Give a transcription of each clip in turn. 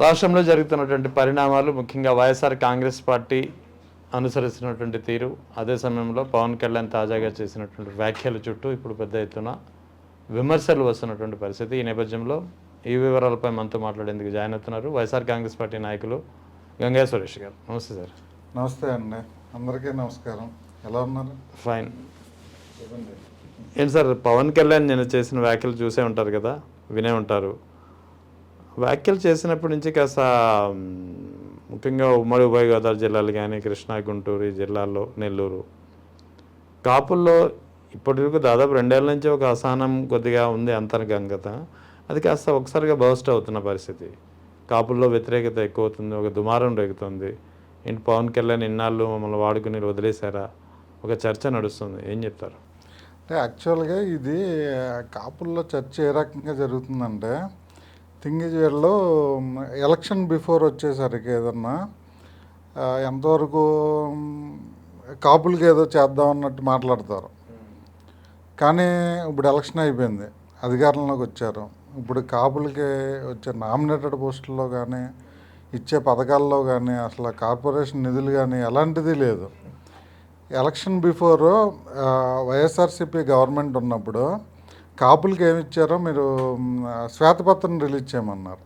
రాష్ట్రంలో జరుగుతున్నటువంటి పరిణామాలు, ముఖ్యంగా వైఎస్ఆర్ కాంగ్రెస్ పార్టీ అనుసరిస్తున్నటువంటి తీరు, అదే సమయంలో పవన్ కళ్యాణ్ తాజాగా చేసినటువంటి వ్యాఖ్యల చుట్టూ ఇప్పుడు పెద్ద ఎత్తున విమర్శలు వస్తున్నటువంటి పరిస్థితి. ఈ నేపథ్యంలో ఈ వివరాలపై మనతో మాట్లాడేందుకు జాయిన్ అవుతున్నారు వైఎస్ఆర్ కాంగ్రెస్ పార్టీ నాయకులు గంగయ్య సురేష్ గారు. నమస్తే సార్. నమస్తే అండి, అందరికీ నమస్కారం. ఎలా ఉన్నారు? ఫైన్. ఏంటి సార్, పవన్ కళ్యాణ్ నేను చేసిన వ్యాఖ్యలు చూసే ఉంటారు కదా, వినే ఉంటారు. వ్యాఖ్యలు చేసినప్పటి నుంచి కాస్త ముఖ్యంగా ఉమ్మడి ఉభయ గోదావరి జిల్లాలు కానీ, కృష్ణా, గుంటూరు జిల్లాల్లో, నెల్లూరు కాపుల్లో ఇప్పటివరకు దాదాపు 2 ఏళ్ల నుంచి ఒక అసహనం కొద్దిగా ఉంది, అంతర్గంగత. అది కాస్త ఒకసారిగా బర్స్ట్ అవుతున్న పరిస్థితి. కాపుల్లో వ్యతిరేకత ఎక్కువ అవుతుంది, ఒక దుమారం రేగుతుంది. ఏంటి పవన్ కళ్యాణ్ ఇన్నాళ్ళు మమ్మల్ని వాడుకుని వదిలేశారా, ఒక చర్చ నడుస్తుంది. ఏం చెప్తారు? అంటే యాక్చువల్గా ఇది కాపుల్లో చర్చ ఏ రకంగా జరుగుతుందంటే, వీళ్ళు ఎలక్షన్ బిఫోర్ వచ్చేసరికి ఏదన్నా ఎంతవరకు కాపులకి ఏదో చేద్దాం అన్నట్టు మాట్లాడతారు. కానీ ఇప్పుడు ఎలక్షన్ అయిపోయింది, అధికారంలోకి వచ్చారు. ఇప్పుడు కాపులకి వచ్చే నామినేటెడ్ పోస్టుల్లో కానీ, ఇచ్చే పథకాల్లో కానీ, అసలు కార్పొరేషన్ నిధులు కానీ ఎలాంటిది లేదు. ఎలక్షన్ బిఫోర్ వైఎస్ఆర్సీపీ గవర్నమెంట్ ఉన్నప్పుడు కాపులకి ఏమి ఇచ్చారో మీరు శ్వేతపత్రం రిలీజ్ చేయమన్నారు.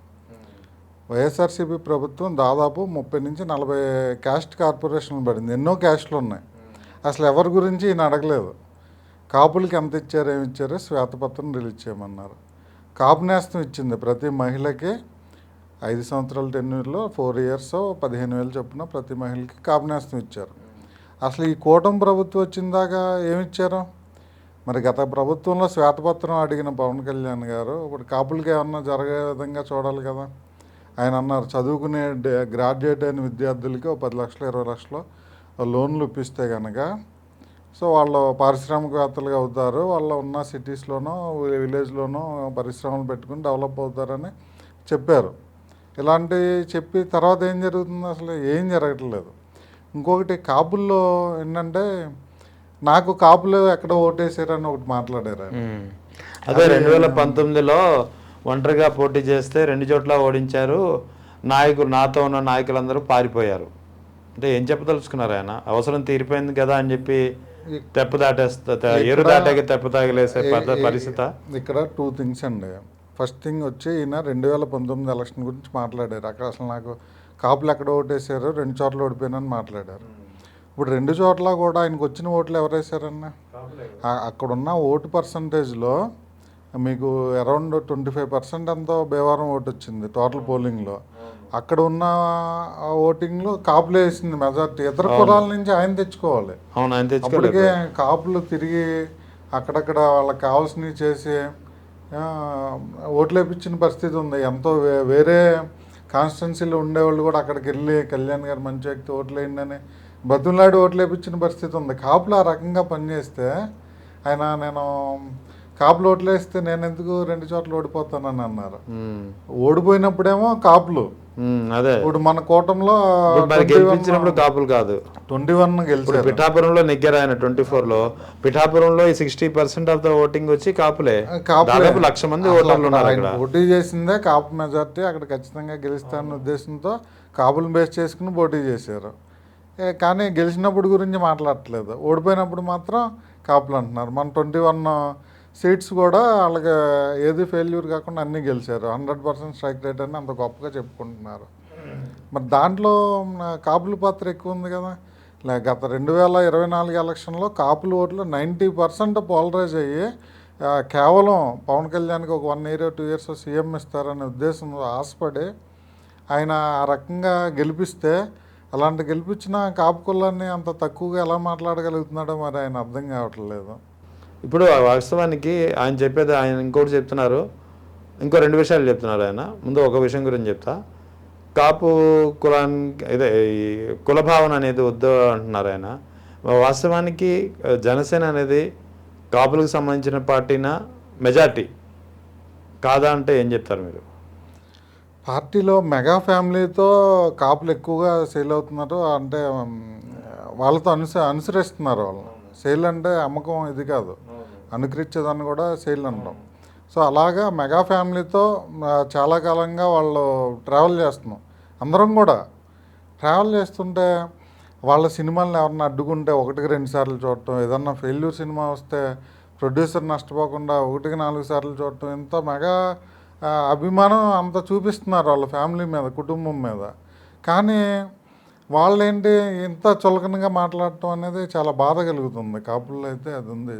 వైఎస్ఆర్సీపీ ప్రభుత్వం దాదాపు 30 నుంచి 40 క్యాస్ట్ కార్పొరేషన్లు పడింది. ఎన్నో క్యాస్ట్లు ఉన్నాయి. అసలు ఎవరి గురించి ఈయన అడగలేదు. కాపులకి ఎంత ఇచ్చారో ఏమి ఇచ్చారో శ్వేతపత్రం రిలీజ్ చేయమన్నారు. కాపు నేస్తం ఇచ్చింది ప్రతి మహిళకి 5 సంవత్సరాల టెన్యూర్లో 4 ఇయర్స్ 15,000 చొప్పున ప్రతి మహిళకి కాపు నేస్తం ఇచ్చారు. అసలు ఈ కూటమి ప్రభుత్వం వచ్చిందాకా ఏమిచ్చారు? మరి గత ప్రభుత్వంలో శ్వేతపత్రం అడిగిన పవన్ కళ్యాణ్ గారు ఇప్పుడు కాపులకి ఏమన్నా జరిగే విధంగా చూడాలి కదా. ఆయన అన్నారు, చదువుకునే గ్రాడ్యుయేట్ అయిన విద్యార్థులకి 10 లక్షలు 20 లక్షలు లోన్లు ఇప్పిస్తే కనుక సో వాళ్ళు పారిశ్రామికవేత్తలుగా అవుతారు, వాళ్ళు ఉన్న సిటీస్లోనో విలేజ్లోనో పరిశ్రమలు పెట్టుకుని డెవలప్ అవుతారని చెప్పారు. ఇలాంటివి చెప్పి తర్వాత ఏం జరుగుతుంది? అసలు ఏం జరగట్లేదు. ఇంకొకటి కాపుల్లో ఏంటంటే, నాకు కాపులు ఎక్కడ ఓటేసారని ఒకటి మాట్లాడారు. అదే 2019లో ఒంటరిగా పోటీ చేస్తే 2 చోట్ల ఓడించారు, నాయకులు నాతో ఉన్న నాయకులందరూ పారిపోయారు. అంటే ఏం చెప్పదలుచుకున్నారు ఆయన? అవసరం తీరిపోయింది కదా అని చెప్పి తెప్ప దాటేస్తా, ఎరు దాటాకి తెప్ప తాగలేసే పరిస్థితి. ఇక్కడ 2 థింగ్స్ అండి. ఫస్ట్ థింగ్ వచ్చి ఈయన 2019 ఎలక్షన్ గురించి మాట్లాడారు. అక్కడ అసలు నాకు కాపులు ఎక్కడ ఓటేసారు, 2 చోట్ల ఓడిపోయినని మాట్లాడారు. ఇప్పుడు 2 చోట్ల కూడా ఆయనకు వచ్చిన ఓట్లు ఎవరు వేశారన్న? అక్కడున్న ఓటు పర్సంటేజ్లో మీకు అరౌండ్ 25% ఎంతో భీమవరం ఓటు వచ్చింది టోటల్ పోలింగ్లో. అక్కడ ఉన్న ఓటింగ్లో కాపులు వేసింది మెజార్టీ. ఇతర కులాల నుంచి ఆయన తెచ్చుకోవాలి. అప్పటికే కాపులు తిరిగి అక్కడక్కడ వాళ్ళకి కావాల్సినవి చేసి ఓట్లు వేయించిన పరిస్థితి ఉంది. ఎంతో వేరే కాన్స్టిట్యున్సీలో ఉండేవాళ్ళు కూడా అక్కడికి వెళ్ళి కళ్యాణ్ గారు మంచి వ్యక్తి ఓట్లు వేయండి బతులాడి ఓట్లు వేయించిన పరిస్థితి ఉంది. కాపులు ఆ రకంగా పనిచేస్తే ఆయన నేను కాపులు ఓట్లు వేస్తే నేను ఎందుకు 2 చోట్ల ఓడిపోతానని అన్నారు. ఓడిపోయినప్పుడేమో కాపులు, అదే ఇప్పుడు మన కూటమిలో గెలిపించినప్పుడు కాపులు కాదు 21 గెలిచారు. పిఠాపురంలో నెగ్గారు ఆయన 24లో. పిఠాపురంలో 60% ఆఫ్ ద ఓటింగ్ వచ్చి కాపులే. 1,00,000 మంది ఓటర్లు పోటీ చేసిందే కాపు మెజార్టీ. అక్కడ ఖచ్చితంగా గెలుస్తారన్న ఉద్దేశంతో కాపులను బేస్ చేసుకుని పోటీ చేశారు. కానీ గెలిచినప్పుడు గురించి మాట్లాడట్లేదు, ఓడిపోయినప్పుడు మాత్రం కాపులు అంటున్నారు. మన 21 సీట్స్ కూడా వాళ్ళకి ఏది ఫెయిల్యూర్ కాకుండా అన్నీ గెలిచారు. 100% స్ట్రైక్ రేట్ అని అంత గొప్పగా చెప్పుకుంటున్నారు. మరి దాంట్లో కాపుల పాత్ర ఎక్కువ ఉంది కదా. గత 2024 ఎలక్షన్లో కాపుల ఓట్లు 90% పోలరైజ్ అయ్యి కేవలం పవన్ కళ్యాణ్కి ఒక 1 ఇయర్ 2 ఇయర్స్ సీఎం ఇస్తారనే ఉద్దేశంలో ఆశపడి ఆయన ఆ రకంగా గెలిపిస్తే, అలాంటి గెలిపించిన కాపు కులాన్ని అంత తక్కువగా ఎలా మాట్లాడగలుగుతున్నాడో మరి ఆయన అర్థం కావట్లేదు. ఇప్పుడు వాస్తవానికి ఆయన చెప్పేది, ఆయన ఇంకోటి చెప్తున్నారు, ఇంకో 2 విషయాలు చెప్తున్నారు ఆయన. ముందు ఒక విషయం గురించి చెప్తా. కాపు కులానికి ఇదే ఈ కులభావన అనేది వద్దు అంటున్నారు ఆయన. వాస్తవానికి జనసేన అనేది కాపులకు సంబంధించిన పార్టీనా, మెజార్టీ కాదా అంటే ఏం చెప్తారు మీరు? పార్టీలో మెగా ఫ్యామిలీతో కాపులు ఎక్కువగా సేల్ అవుతున్నారు. అంటే వాళ్ళతో అనుసరిస్తున్నారు. వాళ్ళు సేల్ అంటే అమ్మకం ఇది కాదు, అనుకరించేదాన్ని కూడా సేల్ అంటాం. సో అలాగా మెగా ఫ్యామిలీతో చాలా కాలంగా వాళ్ళు ట్రావెల్ చేస్తున్నాం. అందరం కూడా ట్రావెల్ చేస్తుంటే వాళ్ళ సినిమాలను ఎవరన్నా అడ్డుకుంటే 1కి 2 సార్లు చూడటం, ఏదన్నా ఫెయిల్యూర్ సినిమా వస్తే ప్రొడ్యూసర్ నష్టపోకుండా 1కి 4 సార్లు చూడటం, ఇంత మెగా అభిమానం అంత చూపిస్తున్నారు వాళ్ళ ఫ్యామిలీ మీద, కుటుంబం మీద. కానీ వాళ్ళేంటి ఇంత చులకనగా మాట్లాడటం అనేది చాలా బాధ కలుగుతుంది. కాపుల్లో అయితే అది ఉంది,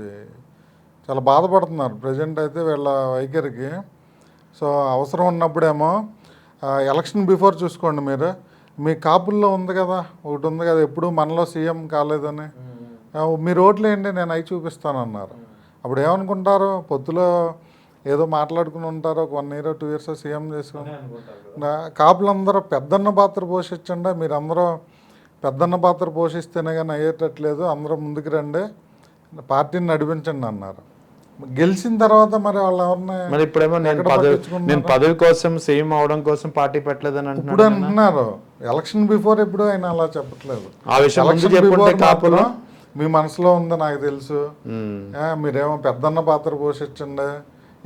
చాలా బాధపడుతున్నారు ప్రజెంట్ అయితే వీళ్ళ వైఖరికి. సో అవసరం ఉన్నప్పుడేమో ఎలక్షన్ బిఫోర్ చూసుకోండి మీరు, మీ కాపుల్లో ఉంది కదా, ఒకటి ఉంది కదా, ఎప్పుడు మనలో సీఎం కాలేదని, మీరు ఓట్లు వేయండి నేను అవి చూపిస్తానన్నారు. అప్పుడు ఏమనుకుంటారు, పొత్తులో ఏదో మాట్లాడుకుని ఉంటారు, ఒక 1 year 2 years సీఎం చేసుకుని. కాపులందరూ పెద్దన్న పాత్ర పోషించండి, మీరందరూ పెద్దన్న పాత్ర పోషిస్తేనే కానీ అయ్యేటట్లేదు, అందరూ ముందుకు రండి, పార్టీని నడిపించండి అన్నారు. గెలిచిన తర్వాత మరి వాళ్ళు ఎవరిని మరి ఇప్పుడేమో నేను పదవి కోసం సీఎం అవడం కోసం పార్టీ పెట్టలేదని ఇప్పుడు అంటున్నారు. ఎలక్షన్ బిఫోర్ ఎప్పుడు ఆయన అలా చెప్పట్లేదు. ఆ విషయం మీ మనసులో ఉంది నాకు తెలుసు, మీరేమో పెద్దన్న పాత్ర పోషించండి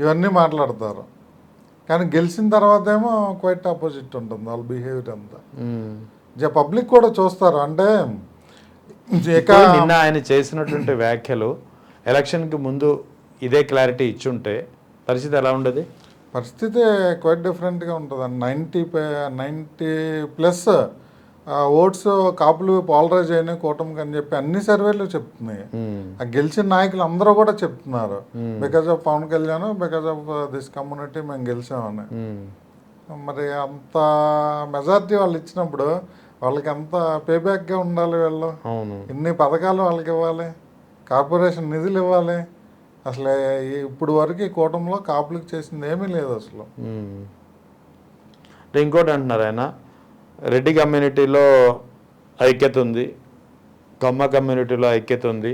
ఇవన్నీ మాట్లాడతారు. కానీ గెలిచిన తర్వాత ఏమో క్వైట్ ఆపోజిట్ ఉంటుంది వాళ్ళ బిహేవియర్ అంతా. పబ్లిక్ కూడా చూస్తారు. అంటే నిన్న ఆయన చేసినటువంటి వ్యాఖ్యలు ఎలక్షన్కి ముందు ఇదే క్లారిటీ ఇచ్చుంటే పరిస్థితి ఎలా ఉండదు? పరిస్థితి క్వైట్ డిఫరెంట్గా ఉంటుందండి. 90+ ఓట్స్ కాపులు పాలరైజ్ అయినాయి కూటమికి అని చెప్పి అన్ని సర్వేలు చెప్తున్నాయి. ఆ గెలిచిన నాయకులు అందరూ కూడా చెప్తున్నారు, because of Pawan Kalyan, because of this community మేము గెలిచామని. మరి అంత మెజారిటీ వాళ్ళు ఇచ్చినప్పుడు వాళ్ళకి ఎంత పేబ్యాక్గా ఉండాలి, వీళ్ళు ఇన్ని పథకాలు వాళ్ళకి ఇవ్వాలి, కార్పొరేషన్ నిధులు ఇవ్వాలి. అసలు ఇప్పుడు వరకు ఈ కూటమిలో కాపులకు చేసింది ఏమీ లేదు అసలు. ఇంకోటి అంటున్నారు ఆయన, రెడ్డి కమ్యూనిటీలో ఐక్యత ఉంది, కమ్మ కమ్యూనిటీలో ఐక్యత ఉంది,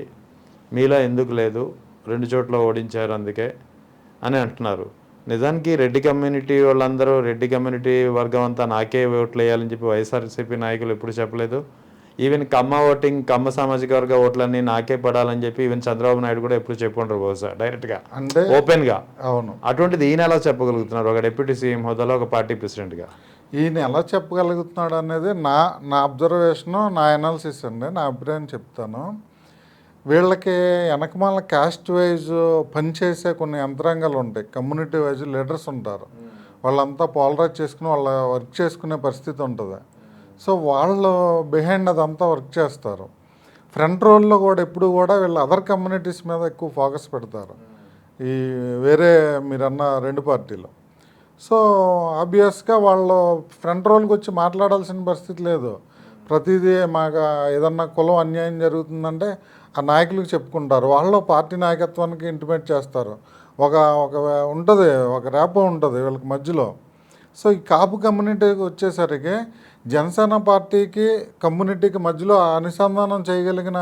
మీలో ఎందుకు లేదు, 2 చోట్ల ఓడించారు అందుకే అని అంటున్నారు. నిజానికి రెడ్డి కమ్యూనిటీ వాళ్ళందరూ, రెడ్డి కమ్యూనిటీ వర్గం అంతా నాకే ఓట్లు వేయాలని చెప్పి వైఎస్ఆర్సీపీ నాయకులు ఎప్పుడు చెప్పలేదు. ఈవెన్ కమ్మ సామాజిక వర్గ ఓట్లన్నీ నాకే పడాలని చెప్పి ఈవెన్ చంద్రబాబు నాయుడు కూడా ఎప్పుడు చెప్పుకుంటారు బహుశా డైరెక్ట్గా, అంటే ఓపెన్గా. అవును. అటువంటిది ఈయన ఎలా చెప్పగలుగుతున్నారు ఒక డిప్యూటీ సీఎం హోదాలో, ఒక పార్టీ ప్రెసిడెంట్గా? ఈయన ఎలా చెప్పగలుగుతున్నాడు అనేది నా అబ్జర్వేషను, నా అనాలిసిస్ అండి, నా అభిప్రాయం చెప్తాను. వీళ్ళకి వెనకమాల క్యాస్ట్ వైజ్ పనిచేసే కొన్ని యంత్రాంగాలు ఉంటాయి, కమ్యూనిటీ వైజ్ లీడర్స్ ఉంటారు. వాళ్ళంతా పోలరైజ్ చేసుకుని వాళ్ళ వర్క్ చేసుకునే పరిస్థితి ఉంటుంది. సో వాళ్ళు బిహైండ్ అదంతా వర్క్ చేస్తారు. ఫ్రంట్ రోల్లో కూడా ఎప్పుడు కూడా వీళ్ళు అదర్ కమ్యూనిటీస్ మీద ఎక్కువ ఫోకస్ పెడతారు, ఈ వేరే మీరన్న 2 పార్టీలు. సో ఆబ్వియస్గా వాళ్ళు ఫ్రంట్ రోల్కి వచ్చి మాట్లాడాల్సిన పరిస్థితి లేదు. ప్రతిదీ మాకు ఏదన్నా కులం అన్యాయం జరుగుతుందంటే ఆ నాయకులకు చెప్పుకుంటారు, వాళ్ళు పార్టీ నాయకత్వానికి ఇంటిమేట్ చేస్తారు. ఒక ఉంటుంది, ఒక ర్యాపో ఉంటుంది వీళ్ళకి మధ్యలో. సో ఈ కాపు కమ్యూనిటీకి వచ్చేసరికి జనసేన పార్టీకి కమ్యూనిటీకి మధ్యలో అనుసంధానం చేయగలిగిన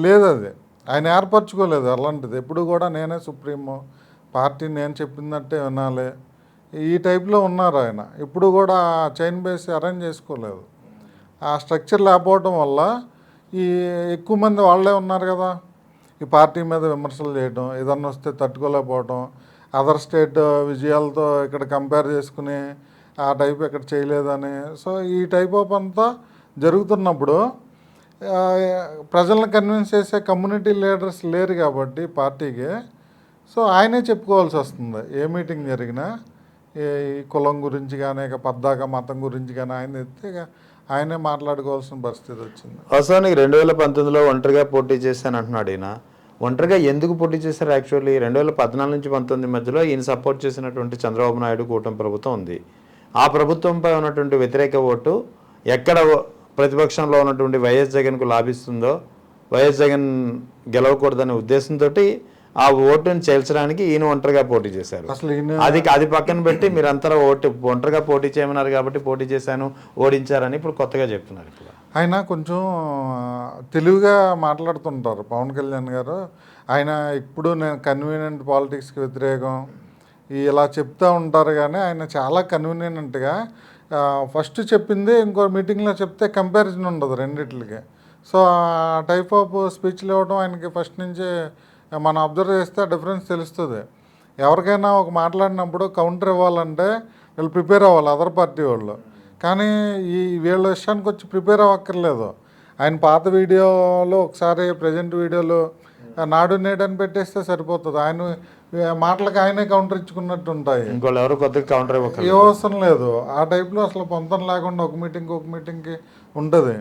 లేదు, అది ఆయన ఏర్పరచుకోలేదు. అలాంటిది ఎప్పుడు కూడా నేనే సుప్రీమో, పార్టీ నేను చెప్పినట్టే వినాలి, ఈ టైప్లో ఉన్నారు ఆయన. ఇప్పుడు కూడా చైన్ బేస్ అరేంజ్ చేసుకోలేదు. ఆ స్ట్రక్చర్ లేకపోవడం వల్ల ఈ ఎక్కువ మంది వాళ్ళే ఉన్నారు కదా, ఈ పార్టీ మీద విమర్శలు చేయడం, ఏదన్నా వస్తే తట్టుకోలేకపోవడం, అదర్ స్టేట్ విజయాలతో ఇక్కడ కంపేర్ చేసుకుని ఆ టైప్ ఇక్కడ చేయలేదని. సో ఈ టైప్ ఆఫ్ అంతా జరుగుతున్నప్పుడు ప్రజలను కన్విన్స్ చేసే కమ్యూనిటీ లీడర్స్ లేరు కాబట్టి పార్టీకి. సో ఆయనే చెప్పుకోవాల్సి వస్తుంది, ఏ మీటింగ్ జరిగినా ఈ కులం గురించి కానీ, ఇక పద్దాక మతం గురించి కానీ ఆయన ఎత్తే ఆయనే మాట్లాడుకోవాల్సిన పరిస్థితి వచ్చింది. వాస్తవానికి 2019లో ఒంటరిగా పోటీ చేశాను అంటున్నాడు ఈయన. ఒంటరిగా ఎందుకు పోటీ చేశారు? యాక్చువల్లీ 2014 నుంచి 19 మధ్యలో ఈయన సపోర్ట్ చేసినటువంటి చంద్రబాబు నాయుడు కూటమి ప్రభుత్వం ఉంది. ఆ ప్రభుత్వంపై ఉన్నటువంటి వ్యతిరేక ఓటు ఎక్కడ ప్రతిపక్షంలో ఉన్నటువంటి వైఎస్ జగన్కు లాభిస్తుందో, వైఎస్ జగన్ గెలవకూడదనే ఉద్దేశంతో ఆ ఓటుని చేల్చడానికి ఈయన ఒంటరిగా పోటీ చేశారు. అసలు అది పక్కన పెట్టి మీరంతా ఒంటరిగా పోటీ చేయమన్నారు కాబట్టి పోటీ చేశాను, ఓడించారని ఇప్పుడు కొత్తగా చెప్తున్నారు. ఇప్పుడు ఆయన కొంచెం తెలివిగా మాట్లాడుతుంటారు పవన్ కళ్యాణ్ గారు. ఆయన ఇప్పుడు నేను కన్వీనియంట్ పాలిటిక్స్కి వ్యతిరేకం ఇలా చెప్తూ ఉంటారు, కానీ ఆయన చాలా కన్వీనియంట్గా ఫస్ట్ చెప్పింది ఇంకో మీటింగ్లో చెప్తే కంపారిజన్ ఉండదు రెండిట్లకి. సో ఆ టైప్ ఆఫ్ స్పీచ్లు ఇవ్వడం ఆయనకి ఫస్ట్ నుంచి మనం అబ్జర్వ్ చేస్తే డిఫరెన్స్ తెలుస్తుంది. ఎవరికైనా ఒక మాట్లాడినప్పుడు కౌంటర్ ఇవ్వాలంటే వీళ్ళు ప్రిపేర్ అవ్వాలి అదర్ పార్టీ వాళ్ళు. కానీ ఈ వీళ్ళ విషయానికి వచ్చి ప్రిపేర్ అవ్వక్కర్లేదు. ఆయన పాత వీడియోలో ఒకసారి ప్రజెంట్ వీడియోలు నాడు నేడు అని పెట్టేస్తే సరిపోతుంది. ఆయన మాటలకు ఆయనే కౌంటర్ ఇచ్చుకున్నట్టు ఉంటాయి. ఇంకోళ్ళు ఎవరు కొద్దిగా కౌంటర్ ఏ అవసరం లేదు. ఆ టైప్లో అసలు పొంతం లేకుండా ఒక మీటింగ్కి ఉంటుంది.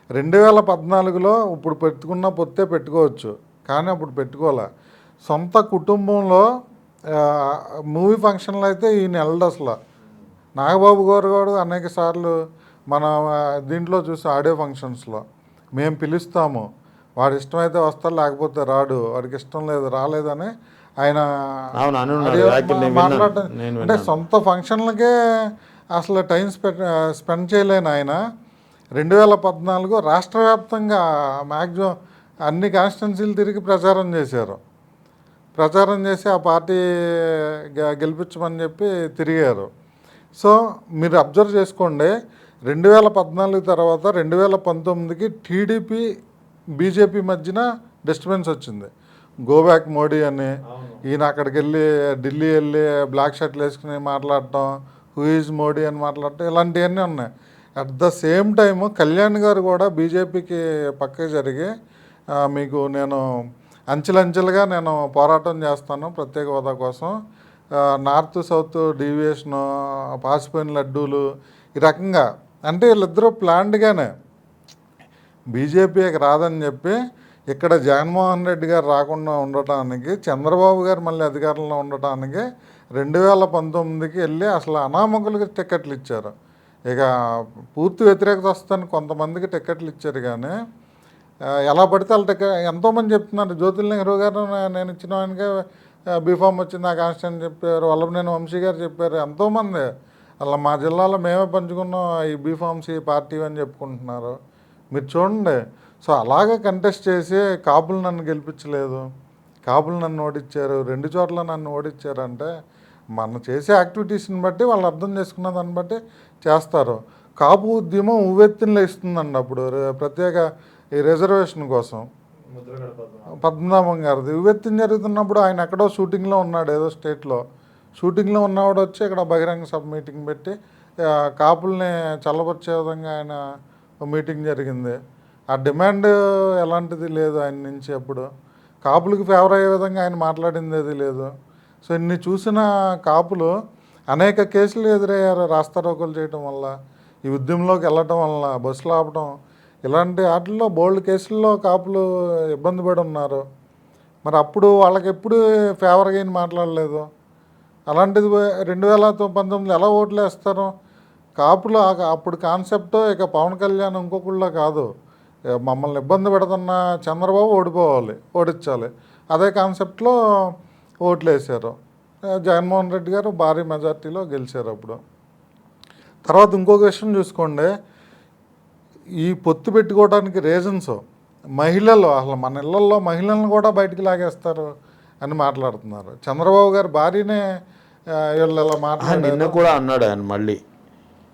2014లో ఇప్పుడు పెట్టుకున్న పొత్తే పెట్టుకోవచ్చు, కానీ అప్పుడు పెట్టుకోలే. సొంత కుటుంబంలో మూవీ ఫంక్షన్లు అయితే ఈయన వెళ్ళడు అసలు. నాగబాబు గారు కూడా అనేక సార్లు మన దీంట్లో చూసి ఆడియో ఫంక్షన్స్లో మేము పిలుస్తాము, వాడి ఇష్టమైతే వస్తాడు లేకపోతే రాడు, వాడికి ఇష్టం లేదు రాలేదని ఆయన మాట్లాడటం. అంటే సొంత ఫంక్షన్లకే అసలు టైం స్పెండ్ చేయలేని ఆయన 2014 రాష్ట్ర వ్యాప్తంగా మ్యాక్సిమం అన్ని కాన్స్టిట్యున్సీలు తిరిగి ప్రచారం చేశారు. ప్రచారం చేసి ఆ పార్టీ గెలిపించమని చెప్పి తిరిగారు. సో మీరు అబ్జర్వ్ చేసుకోండి, 2014 తర్వాత 2019కి టీడీపీ బీజేపీ మధ్యన డిస్టర్బెన్స్ వచ్చింది. గో బ్యాక్ మోడీ అని ఈయన అక్కడికి వెళ్ళి ఢిల్లీ వెళ్ళి బ్లాక్ షర్ట్లు వేసుకుని మాట్లాడటం, హూ ఈజ్ మోడీ అని మాట్లాడటం, ఇలాంటివన్నీ ఉన్నాయి. At the same time Kalyan గారు కూడా బీజేపీకి పక్కకి జరిగి మీకు నేను అంచెలంచెలుగా నేను పోరాటం చేస్తాను ప్రత్యేక హోదా కోసం, నార్త్ సౌత్ డీవియేషను, పాసిపోయిన లడ్డూలు, ఈ రకంగా అంటే వీళ్ళిద్దరూ ప్లాన్డ్గానే బీజేపీకి రాదని చెప్పి ఇక్కడ జగన్మోహన్ రెడ్డి గారు రాకుండా ఉండటానికి, చంద్రబాబు గారు మళ్ళీ అధికారంలో ఉండటానికి 2019కి వెళ్ళి అసలు అనామకులకి టికెట్లు ఇచ్చారు. ఇక పూర్తి వ్యతిరేకత వస్తుందని కొంతమందికి టికెట్లు ఇచ్చారు, కానీ ఎలా పడితే వాళ్ళ టికెట్ ఎంతోమంది చెప్తున్నారు. జ్యోతుల్ నెహ్రూ గారు నేను ఇచ్చిన ఆయనకే బీఫామ్ వచ్చింది ఆ కాన్స్టిట్యూషన్ చెప్పారు, వల్లభనేని వంశీ గారు చెప్పారు, ఎంతోమంది అలా మా జిల్లాలో మేమే పంచుకున్నాం ఈ బీఫామ్స్ ఈ పార్టీ అని చెప్పుకుంటున్నారు. మీరు చూడండి. సో అలాగే కంటెస్ట్ చేసి కాపులు నన్ను గెలిపించలేదు, కాపులు నన్ను ఓడించారు, 2 చోట్ల నన్ను ఓడించారంటే మనం చేసే యాక్టివిటీస్ని బట్టి వాళ్ళు అర్థం చేసుకున్న దాన్ని బట్టి చేస్తారు. కాపు ఉద్యమం ఉవ్వెత్తున లేస్తుందండి అప్పుడు ప్రత్యేక ఈ రిజర్వేషన్ కోసం. పద్మనాభం గారిది ఉవ్వెత్తున జరుగుతున్నప్పుడు ఆయన ఎక్కడో షూటింగ్లో ఉన్నాడు, ఏదో స్టేట్లో షూటింగ్లో ఉన్నవాడు వచ్చి ఇక్కడ బహిరంగ సభ మీటింగ్ పెట్టి కాపుల్ని చల్లబరిచే విధంగా ఆయన మీటింగ్ జరిగింది. ఆ డిమాండ్ ఎలాంటిది లేదు ఆయన నుంచి. అప్పుడు కాపులకు ఫేవర్ అయ్యే విధంగా ఆయన మాట్లాడింది ఏది లేదు. సో ఇన్ని చూసిన కాపులు అనేక కేసులు ఎదురయ్యారు రాస్తారోకోలు చేయటం వల్ల, ఈ ఉద్యమంలోకి వెళ్ళటం వల్ల, బస్సులు ఆపటం, ఇలాంటి వాటిల్లో బోల్డ్ కేసుల్లో కాపులు ఇబ్బంది పడి ఉన్నారు. మరి అప్పుడు వాళ్ళకి ఎప్పుడు ఫేవర్గా ఏం మాట్లాడలేదు. అలాంటిది 2019 ఎలా ఓట్లు వేస్తారు కాపులు? అప్పుడు కాన్సెప్ట్ ఇక పవన్ కళ్యాణ్ ఇంకొకళ్ళ కాదు, మమ్మల్ని ఇబ్బంది పెడుతున్న చంద్రబాబు ఓడించాలి, అదే కాన్సెప్ట్లో ఓట్లు వేశారు. జగన్మోహన్ రెడ్డి గారు భారీ మెజార్టీలో గెలిచారు అప్పుడు. తర్వాత ఇంకొక విషయం చూసుకోండి, ఈ పొత్తు పెట్టుకోవడానికి రీజన్స్ మహిళలు, అసలు మన ఇళ్లలో మహిళలను కూడా బయటికి లాగేస్తారు అని మాట్లాడుతున్నారు. చంద్రబాబు గారు భార్యనే వీళ్ళు ఇలా నిన్న కూడా అన్నాడు ఆయన. మళ్ళీ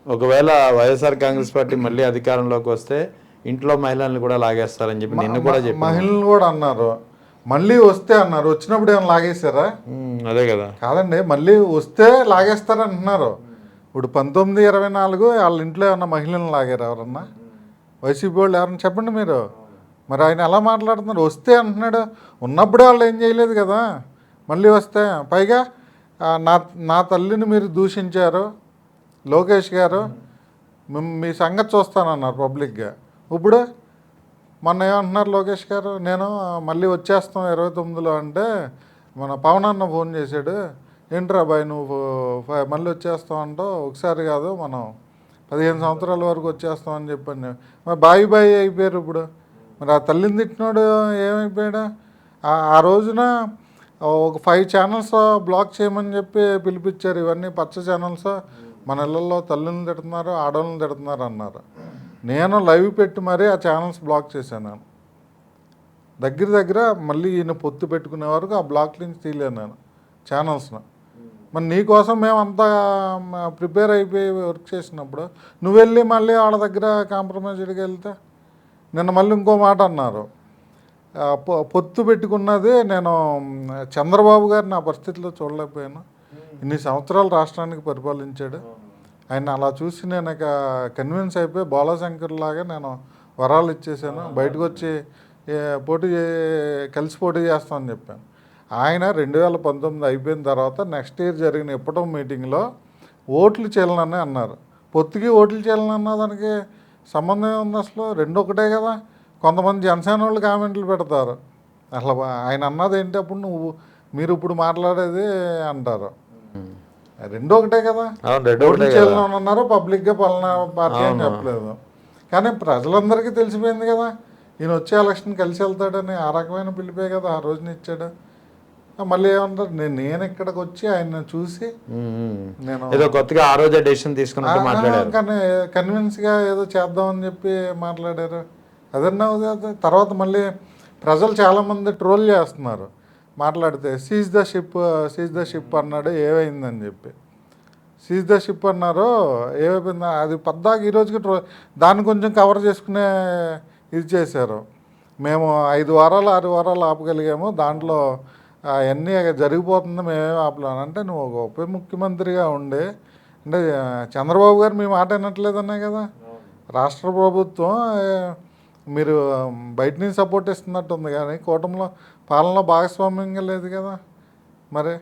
ఒకవేళ వైఎస్ఆర్ కాంగ్రెస్ పార్టీ మళ్ళీ అధికారంలోకి వస్తే ఇంట్లో మహిళలను కూడా లాగేస్తారని చెప్పి నిన్న కూడా చెప్పి మహిళలు కూడా అన్నారు. మళ్ళీ వస్తే అన్నారు, వచ్చినప్పుడు ఏమైనా లాగేశారా? అదే కదా. కాదండి, మళ్ళీ వస్తే లాగేస్తారంటున్నారు. ఇప్పుడు 1924 వాళ్ళ ఇంట్లో ఏమన్నా మహిళలను లాగారు ఎవరన్నా? వైసీపీ వాళ్ళు ఎవరన్నా చెప్పండి మీరు. మరి ఆయన ఎలా మాట్లాడుతున్నారు? వస్తే అంటున్నాడు, ఉన్నప్పుడే వాళ్ళు ఏం చేయలేదు కదా, మళ్ళీ వస్తే. పైగా నా తల్లిని మీరు దూషించారు లోకేష్ గారు, మీ సంగతి చూస్తానన్నారు పబ్లిక్గా. ఇప్పుడు మొన్న ఏమంటున్నారు లోకేష్ గారు, నేను మళ్ళీ వచ్చేస్తాం 29లో అంటే మన పవన్ అన్న ఫోన్ చేశాడు, ఏంట్రా బాయ్ నువ్వు మళ్ళీ వచ్చేస్తావు అంటావు, ఒకసారి కాదు మనం 15 సంవత్సరాల వరకు వచ్చేస్తామని చెప్పాను. మరి బాయి అయిపోయారు ఇప్పుడు. మరి ఆ తల్లిని తిట్టినాడు ఏమైపోయాడు? ఆ రోజున ఒక 5 ఛానల్స్ బ్లాక్ చేయమని చెప్పి పిలిపించారు. ఇవన్నీ పచ్చ ఛానల్స్, మన ఇళ్ళల్లో తల్లిని తిడుతున్నారు, ఆడవాళ్ళని తిడుతున్నారు అన్నారు. నేను లైవ్ పెట్టి మరీ ఆ ఛానల్స్ బ్లాక్ చేశాను. దగ్గర మళ్ళీ ఈయన పొత్తు పెట్టుకునే వరకు ఆ బ్లాక్ నుంచి తీయలేను నేను ఛానల్స్ను. మరి నీకోసం మేము అంతా ప్రిపేర్ అయిపోయి వర్క్ చేసినప్పుడు నువ్వు వెళ్ళి మళ్ళీ వాళ్ళ దగ్గర కాంప్రమైజ్డ్గా వెళ్తే. నిన్న మళ్ళీ ఇంకో మాట అన్నారు, పొత్తు పెట్టుకున్నది నేను చంద్రబాబు గారిని ఆ పరిస్థితిలో చూడలేకపోయాను. ఇన్ని సంవత్సరాలు రాష్ట్రానికి పరిపాలించాడు. ఆయన అలా చూసి నేను ఇక కన్విన్స్ అయిపోయి బాలాశంకర్ లాగా నేను వరాలు ఇచ్చేసాను, బయటకు వచ్చి కలిసి పోటీ చేస్తామని చెప్పాను. ఆయన 2019 అయిపోయిన తర్వాత నెక్స్ట్ ఇయర్ జరిగిన ఇప్పటం మీటింగ్లో ఓట్లు చీలనని అన్నారు. పొత్తుకి ఓట్లు చీలనన్న దానికి సంబంధం ఏముంది? అసలు రెండు ఒకటే కదా. కొంతమంది జనసేన వాళ్ళు కామెంట్లు పెడతారు, అసలు ఆయన అన్నది ఏంటి అప్పుడు మీరు ఇప్పుడు మాట్లాడేది అంటారు. రెండు ఒకటే కదా. ఓట్లు చీలనని అన్నారు, పబ్లిక్గా పలానా పార్టీ అని చెప్పలేదు. కానీ ప్రజలందరికీ తెలిసిపోయింది కదా ఈయన వచ్చే ఎలక్షన్ కలిసి వెళ్తాడని. ఆ రకమైన పిలిపే కదా ఆ రోజున ఇచ్చాడు. మళ్ళీ ఏమంటారు, నేను ఇక్కడికి వచ్చి ఆయన చూసి నేను ఏదో కొత్తగా ఆ రోజే డెసిషన్ తీసుకున్నట్టు మాట్లాడారు. కానీ కన్విన్స్గా ఏదో చేద్దామని చెప్పి మాట్లాడారు. అదన్నా తర్వాత మళ్ళీ ప్రజలు చాలామంది ట్రోల్ చేస్తున్నారు మాట్లాడితే. సీజ్ ద షిప్ అన్నాడు, ఏమైందని చెప్పి. సీజ్ ద షిప్ అన్నారు, ఏమైపోయింది అది పద్దాక ఈరోజుకి దాన్ని కొంచెం కవర్ చేసుకునే ఇది చేశారు. మేము 5 వారాలు 6 వారాలు ఆపగలిగాము, దాంట్లో అవన్నీ జరిగిపోతుంది, మేమేమి ఆపలేము. అంటే నువ్వు ఒక ఉప ముఖ్యమంత్రిగా ఉండి, అంటే చంద్రబాబు గారు మీ మాట వినట్లేదనే కదా. రాష్ట్ర ప్రభుత్వం మీరు బయట నుంచి సపోర్ట్ ఇస్తున్నట్టుంది కానీ కూటమిలో పాలనలో భాగస్వామ్యంగా లేదు కదా. మరి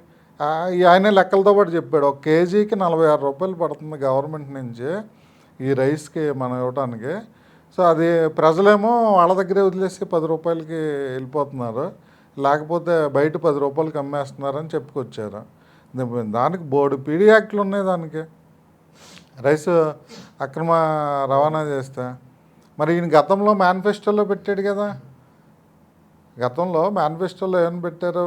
ఆయన లెక్కలతో పాటు చెప్పాడు, 1 కేజీకి 46 రూపాయలు పడుతుంది గవర్నమెంట్ నుంచి ఈ రైస్కి మనం ఇవ్వడానికి. సో అది ప్రజలేమో వాళ్ళ దగ్గరే వదిలేసి 10 రూపాయలకి వెళ్ళిపోతున్నారు, లేకపోతే బయట 10 రూపాయలకి అమ్మేస్తున్నారని చెప్పుకొచ్చారు. దానికి బోర్డు పీడీ యాక్ట్లు ఉన్నాయి, దానికి రైస్ అక్రమ రవాణా చేస్తే. మరి ఈయన గతంలో మేనిఫెస్టోలో పెట్టాడు కదా. గతంలో మేనిఫెస్టోలో ఏమని పెట్టారు,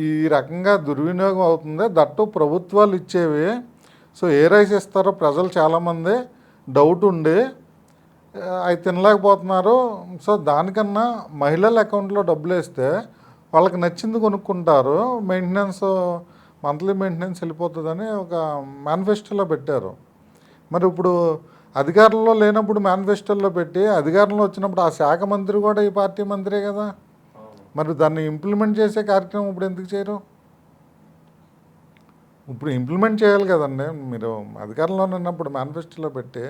ఈ రకంగా దుర్వినియోగం అవుతుంది, దట్టు ప్రభుత్వాలు ఇచ్చేవి. సో ఏ రైస్ ఇస్తారో ప్రజలు చాలామంది డౌట్ ఉండి అవి తినలేకపోతున్నారు. సో దానికన్నా మహిళల అకౌంట్లో డబ్బులు వేస్తే వాళ్ళకి నచ్చింది కొనుక్కుంటారు, మెయింటెనెన్స్ మంత్లీ మెయింటెనెన్స్ వెళ్ళిపోతుందని ఒక మేనిఫెస్టోలో పెట్టారు. మరి ఇప్పుడు అధికారంలో లేనప్పుడు మేనిఫెస్టోలో పెట్టి అధికారంలో వచ్చినప్పుడు ఆ శాఖ మంత్రి కూడా ఈ పార్టీ మంత్రే కదా. మరి దాన్ని ఇంప్లిమెంట్ చేసే కార్యక్రమం ఇప్పుడు ఎందుకు చేయరు? ఇప్పుడు ఇంప్లిమెంట్ చేయాలి కదండి. మీరు అధికారంలో ఉన్నప్పుడు మేనిఫెస్టోలో పెట్టి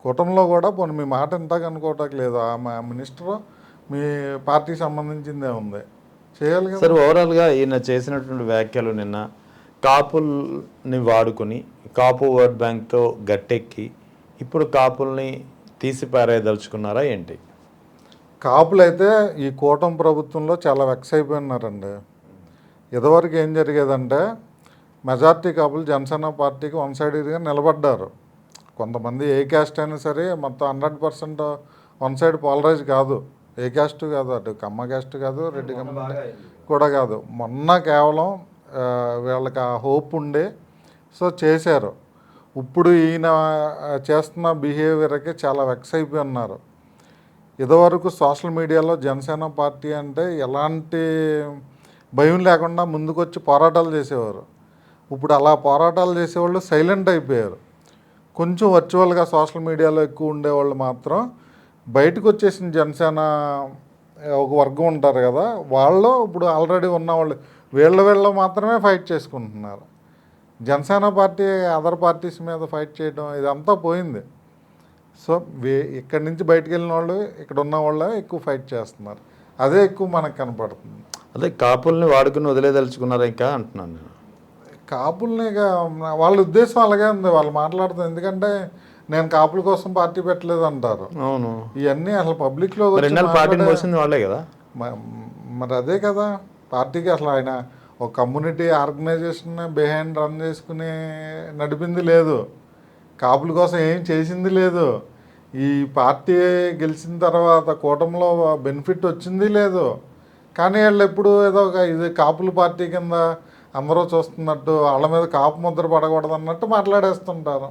కూటమిలో కూడా పోనీ మీ మాట ఇంతగా అనుకోవటానికి లేదు. ఆ మినిస్టర్ మీ పార్టీకి సంబంధించిందే ఉంది, చేయాలి కదా. సార్, ఓవరాల్గా ఈయన చేసినటువంటి వ్యాఖ్యలు నిన్న కాపుల్ని వాడుకొని కాపు ఓట్ బ్యాంక్తో గట్టెక్కి ఇప్పుడు కాపుల్ని తీసి పారేయదలుచుకున్నారా ఏంటి? కాపులు అయితే ఈ కూటమి ప్రభుత్వంలో చాలా వెక్స్ అయిపోయినారండి. ఇదివరకు ఏం జరిగేదంటే మెజార్టీ కాపులు జనసేన పార్టీకి వన్ సైడ్గా నిలబడ్డారు. కొంతమంది ఏ క్యాస్ట్ అయినా సరే మొత్తం 100% వన్ సైడ్ పాలరైజ్ కాదు. ఏ క్యాస్ట్ కాదు, అటు కమ్మ క్యాస్ట్ కాదు, రెడ్డి కమ్మ కూడా కాదు. మొన్న కేవలం వీళ్ళకి ఆ హోప్ ఉండే సో చేశారు. ఇప్పుడు ఈయన చేస్తున్న బిహేవియర్కి చాలా వెక్స్ అయిపోయి ఉన్నారు. ఇదివరకు సోషల్ మీడియాలో జనసేన పార్టీ అంటే ఎలాంటి భయం లేకుండా ముందుకొచ్చి పోరాటాలు చేసేవారు. ఇప్పుడు అలా పోరాటాలు చేసేవాళ్ళు సైలెంట్ అయిపోయారు. కొంచెం వర్చువల్గా సోషల్ మీడియాలో ఎక్కువ ఉండేవాళ్ళు మాత్రం బయటకు వచ్చేసిన జనసేన ఒక వర్గం ఉంటారు కదా, వాళ్ళు ఇప్పుడు ఆల్రెడీ ఉన్నవాళ్ళు వీళ్ళ మాత్రమే ఫైట్ చేసుకుంటున్నారు. జనసేన పార్టీ అదర్ పార్టీస్ మీద ఫైట్ చేయడం ఇదంతా పోయింది. సో ఇక్కడి నుంచి బయటకు వెళ్ళిన వాళ్ళు ఇక్కడ ఉన్న వాళ్ళే ఎక్కువ ఫైట్ చేస్తున్నారు. అదే ఎక్కువ మనకు కనపడుతుంది. అదే కాపుల్ని వాడుకుని వదిలేదలుచుకున్నారా ఇంకా అంటున్నాను నేను. కాపుల్ని వాళ్ళ ఉద్దేశం అలాగే ఉంది వాళ్ళు మాట్లాడుతుంది. ఎందుకంటే నేను కాపుల కోసం పార్టీ పెట్టలేదు అంటారు. అవును, ఇవన్నీ అసలు పబ్లిక్లో పార్టీని మోసింది వాళ్ళే కదా. మరి అదే కదా పార్టీకి అసలు ఆయన ఒక కమ్యూనిటీ ఆర్గనైజేషన్ బిహైండ్ రన్ చేసుకుని నడిపింది లేదు, కాపుల కోసం ఏం చేసింది లేదు. ఈ పార్టీ గెలిచిన తర్వాత కూటమిలో బెనిఫిట్ వచ్చింది లేదు. కానీ వాళ్ళు ఎప్పుడు ఏదో ఒక ఇది కాపుల పార్టీ కింద అందరూ చూస్తున్నట్టు వాళ్ళ మీద కాపు ముద్ర పడకూడదు అన్నట్టు మాట్లాడేస్తుంటారు.